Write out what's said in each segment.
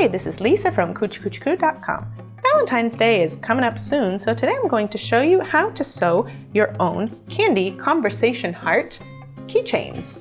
Hey, this is Lisa from koochiekoochiekoo.com. Valentine's Day is coming up soon, so today I'm going to show you how to sew your own candy conversation heart keychains.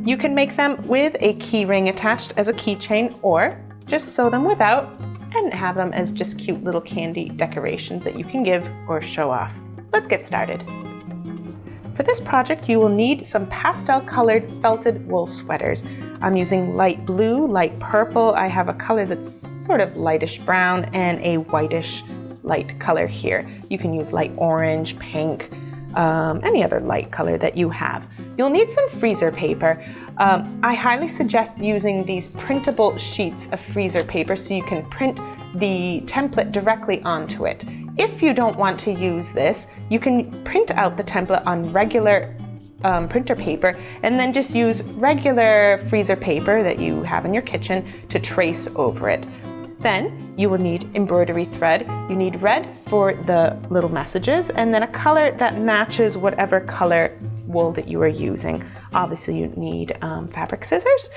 You can make them with a key ring attached as a keychain, or just sew them without and have them as just cute little candy decorations that you can give or show off. Let's get started. For this project, you will need some pastel colored felted wool sweaters. I'm using light blue, light purple. I have a color that's sort of lightish brown and a whitish light color here. You can use light orange, pink, any other light color that you have. You'll need some freezer paper. I highly suggest using these printable sheets of freezer paper so you can print the template directly onto it. If you don't want to use this, you can print out the template on regular printer paper and then just use regular freezer paper that you have in your kitchen to trace over it. Then you will need embroidery thread. You need red for the little messages and then a color that matches whatever color wool that you are using. Obviously you need fabric scissors.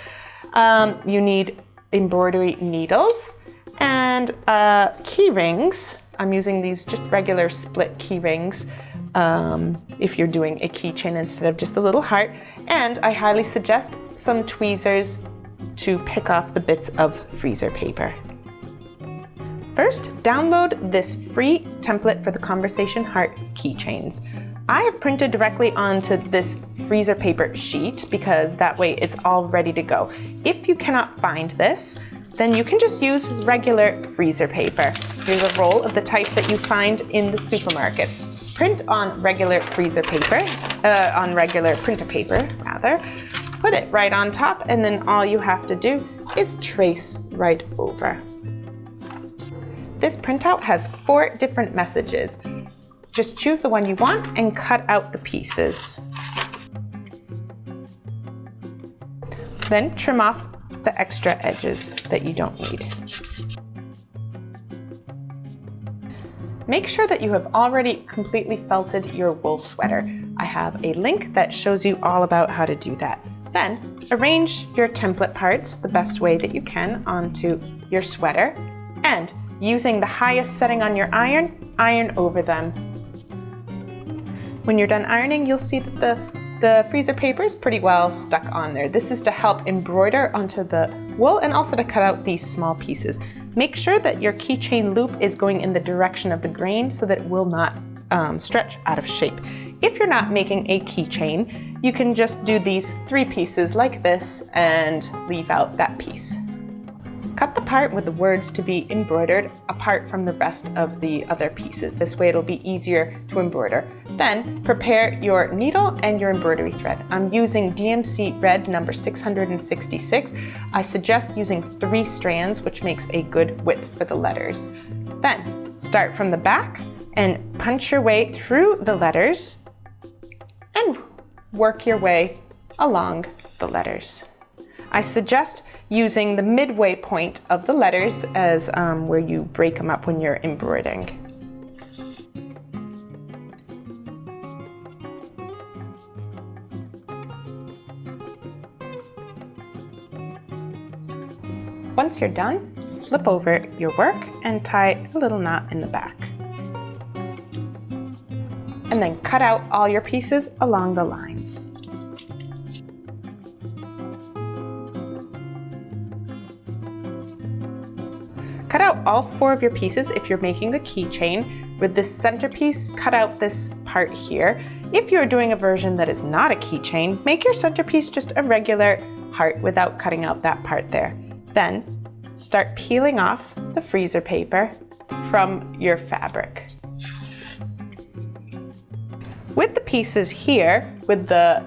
You need embroidery needles and key rings. I'm using these just regular split key rings if you're doing a keychain instead of just a little heart. And I highly suggest some tweezers to pick off the bits of freezer paper. First, download this free template for the conversation heart keychains. I have printed directly onto this freezer paper sheet because that way it's all ready to go. If you cannot find this, then you can just use regular freezer paper. Here's a roll of the type that you find in the supermarket. Print on regular freezer paper, on regular printer paper rather. Put it right on top and then all you have to do is trace right over. This printout has 4 different messages. Just choose the one you want and cut out the pieces. Then trim off the extra edges that you don't need. Make sure that you have already completely felted your wool sweater. I have a link that shows you all about how to do that. Then arrange your template parts the best way that you can onto your sweater, and using the highest setting on your iron, iron over them. When you're done ironing, you'll see that the freezer paper is pretty well stuck on there. This is to help embroider onto the wool and also to cut out these small pieces. Make sure that your keychain loop is going in the direction of the grain so that it will not stretch out of shape. If you're not making a keychain, you can just do these 3 pieces like this and leave out that piece. Cut the part with the words to be embroidered apart from the rest of the other pieces. This way it'll be easier to embroider. Then prepare your needle and your embroidery thread. I'm using DMC red number 666. I suggest using 3 strands, which makes a good width for the letters. Then start from the back and punch your way through the letters and work your way along the letters. I suggest using the midway point of the letters as where you break them up when you're embroidering. Once you're done, flip over your work and tie a little knot in the back. And then cut out all your pieces along the lines. Cut out all 4 of your pieces if you're making the keychain. With this centerpiece, cut out this part here. If you're doing a version that is not a keychain, make your centerpiece just a regular heart without cutting out that part there. Then start peeling off the freezer paper from your fabric. With the pieces here, with the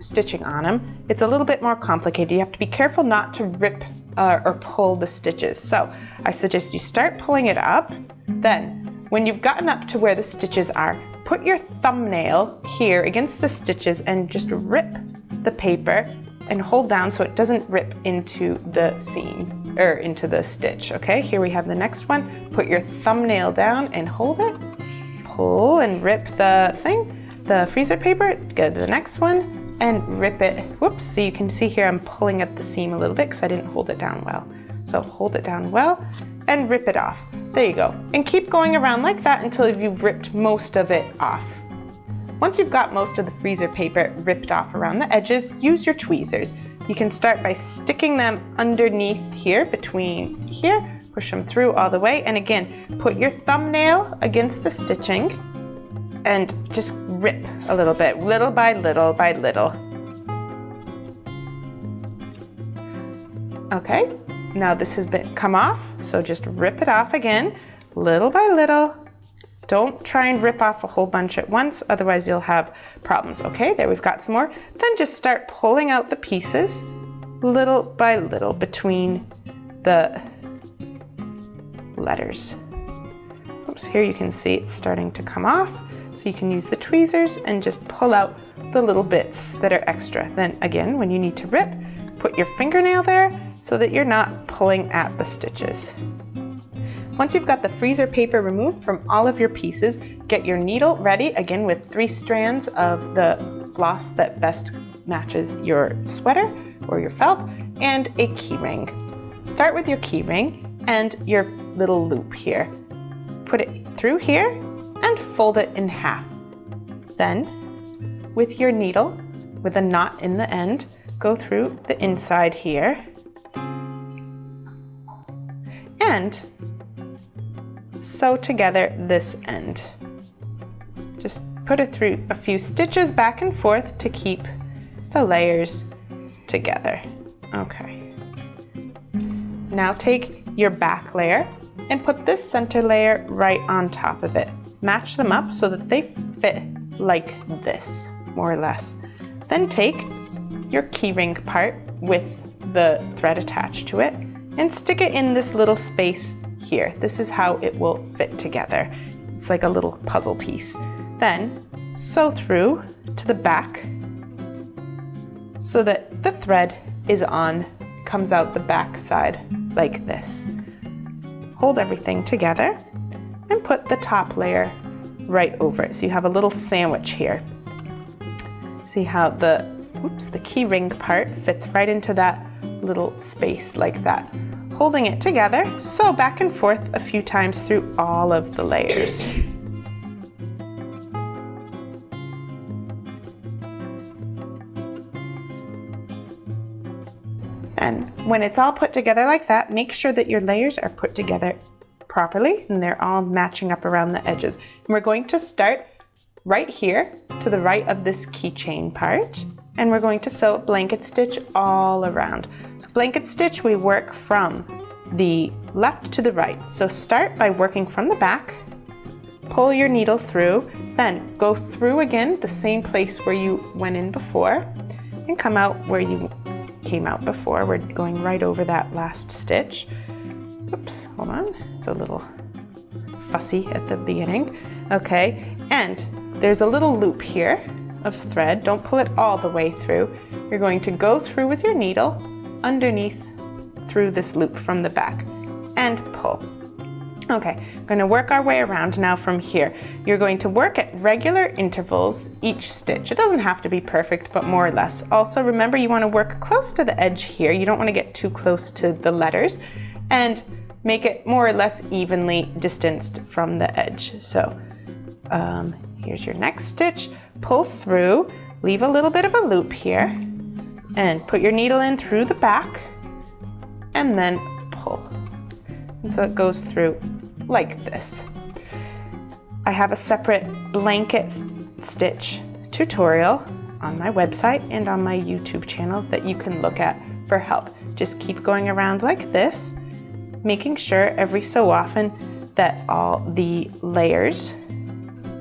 stitching on them, it's a little bit more complicated. You have to be careful not to rip or pull the stitches. So I suggest you start pulling it up. Then when you've gotten up to where the stitches are, put your thumbnail here against the stitches and just rip the paper and hold down so it doesn't rip into the seam or into the stitch. Okay, here we have the next one. Put your thumbnail down and hold it. Pull and rip the freezer paper. Go to the next one and rip it. Whoops, so you can see here I'm pulling at the seam a little bit because I didn't hold it down well. So hold it down well and rip it off. There you go. And keep going around like that until you've ripped most of it off. Once you've got most of the freezer paper ripped off around the edges, use your tweezers. You can start by sticking them underneath here, between here, push them through all the way, and again, put your thumbnail against the stitching and just rip a little bit, little by little by little. Okay, now this has come off, so just rip it off again, little by little. Don't try and rip off a whole bunch at once, otherwise you'll have problems. Okay, there we've got some more. Then just start pulling out the pieces little by little between the letters. Oops, here you can see it's starting to come off, so you can use the tweezers and just pull out the little bits that are extra. Then again, when you need to rip, put your fingernail there so that you're not pulling at the stitches. Once you've got the freezer paper removed from all of your pieces, get your needle ready, again with 3 strands of the floss that best matches your sweater or your felt, and a key ring. Start with your key ring and your little loop here. Put it through here and fold it in half. Then, with your needle, with a knot in the end, go through the inside here and sew together this end. Just put it through a few stitches back and forth to keep the layers together. Okay. Now take your back layer and put this center layer right on top of it. Match them up so that they fit like this, more or less. Then take your keyring part with the thread attached to it and stick it in this little space here. This is how it will fit together. It's like a little puzzle piece. Then sew through to the back so that the thread comes out the back side like this. Hold everything together and put the top layer right over it. So you have a little sandwich here. See how the key ring part fits right into that little space like that. Holding it together, sew back and forth a few times through all of the layers. And when it's all put together like that, make sure that your layers are put together properly and they're all matching up around the edges. And we're going to start right here to the right of this keychain part, and we're going to sew blanket stitch all around. So blanket stitch, we work from the left to the right. So start by working from the back, pull your needle through, then go through again the same place where you went in before and come out where you came out before. We're going right over that last stitch. Oops, hold on, it's a little fussy at the beginning. Okay, and there's a little loop here of thread. Don't pull it all the way through. You're going to go through with your needle underneath through this loop from the back and pull. Okay, we're going to work our way around now from here. You're going to work at regular intervals each stitch. It doesn't have to be perfect, but more or less. Also, remember you want to work close to the edge here. You don't want to get too close to the letters, and make it more or less evenly distanced from the edge. So here's your next stitch. Pull through, leave a little bit of a loop here, and put your needle in through the back, and then pull. And so it goes through like this. I have a separate blanket stitch tutorial on my website and on my YouTube channel that you can look at for help. Just keep going around like this, making sure every so often that all the layers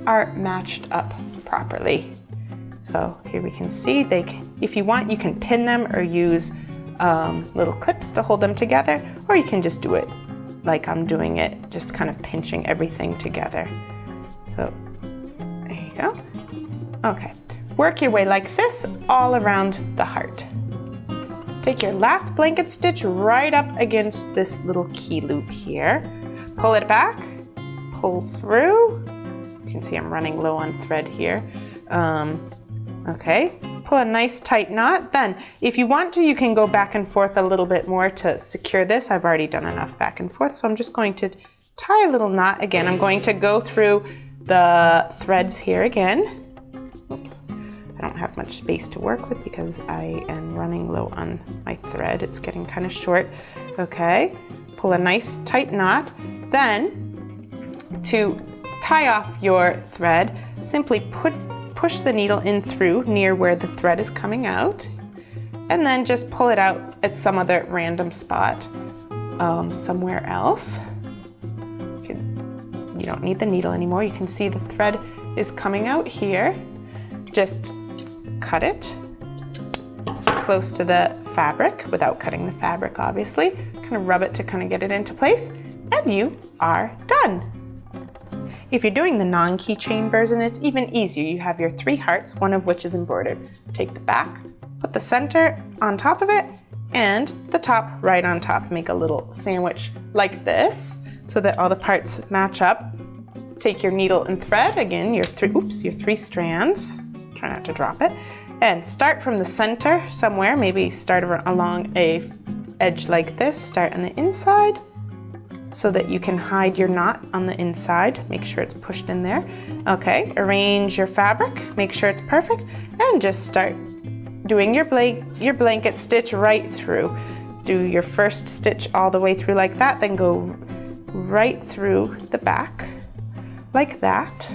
are matched up properly. So here we can see if you want, you can pin them or use little clips to hold them together, or you can just do it like I'm doing it, just kind of pinching everything together. So there you go. Okay, work your way like this all around the heart. Take your last blanket stitch right up against this little key loop here. Pull it back, pull through. You can see I'm running low on thread here. Okay, pull a nice tight knot. Then, if you want to, you can go back and forth a little bit more to secure this. I've already done enough back and forth, so I'm just going to tie a little knot again. I'm going to go through the threads here again. Oops, I don't have much space to work with because I am running low on my thread. It's getting kind of short. Okay, pull a nice tight knot. Then, to tie off your thread, simply push the needle in through near where the thread is coming out, and then just pull it out at some other random spot somewhere else. You don't need the needle anymore. You can see the thread is coming out here. Just cut it close to the fabric without cutting the fabric, obviously. Kind of rub it to kind of get it into place, and you are done. If you're doing the non-keychain version, it's even easier. You have your 3 hearts, one of which is embroidered. Take the back, put the center on top of it, and the top right on top. Make a little sandwich like this so that all the parts match up. Take your needle and thread, again, your 3 strands. Try not to drop it. And start from the center somewhere, maybe start along a edge like this. Start on the inside so that you can hide your knot on the inside. Make sure it's pushed in there. Okay, arrange your fabric, make sure it's perfect, and just start doing your blanket stitch right through. Do your first stitch all the way through like that, then go right through the back like that.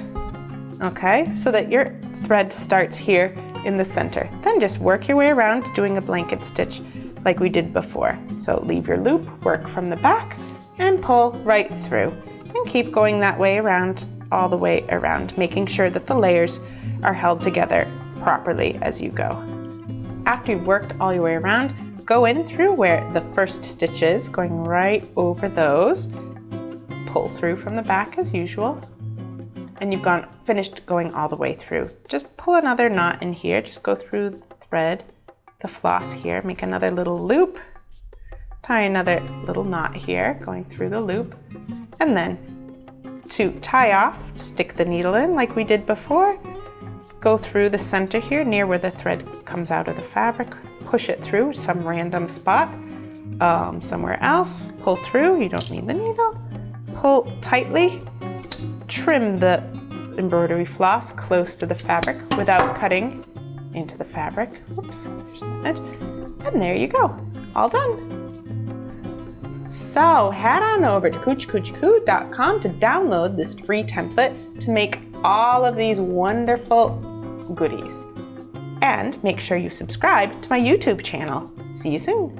Okay, so that your thread starts here in the center. Then just work your way around doing a blanket stitch like we did before. So leave your loop, work from the back, and pull right through. And keep going that way around, all the way around, making sure that the layers are held together properly as you go. After you've worked all your way around, go in through where the first stitch is, going right over those. Pull through from the back as usual. And you've finished going all the way through. Just pull another knot in here. Just go through the thread, the floss here, make another little loop, tie another little knot here, going through the loop, and then to tie off, stick the needle in like we did before, go through the center here near where the thread comes out of the fabric, push it through some random spot, somewhere else, pull through, you don't need the needle, pull tightly, trim the embroidery floss close to the fabric without cutting into the fabric. Oops, there's the edge. And there you go, all done. So head on over to koochkoochkoo.com to download this free template to make all of these wonderful goodies. And make sure you subscribe to my YouTube channel. See you soon.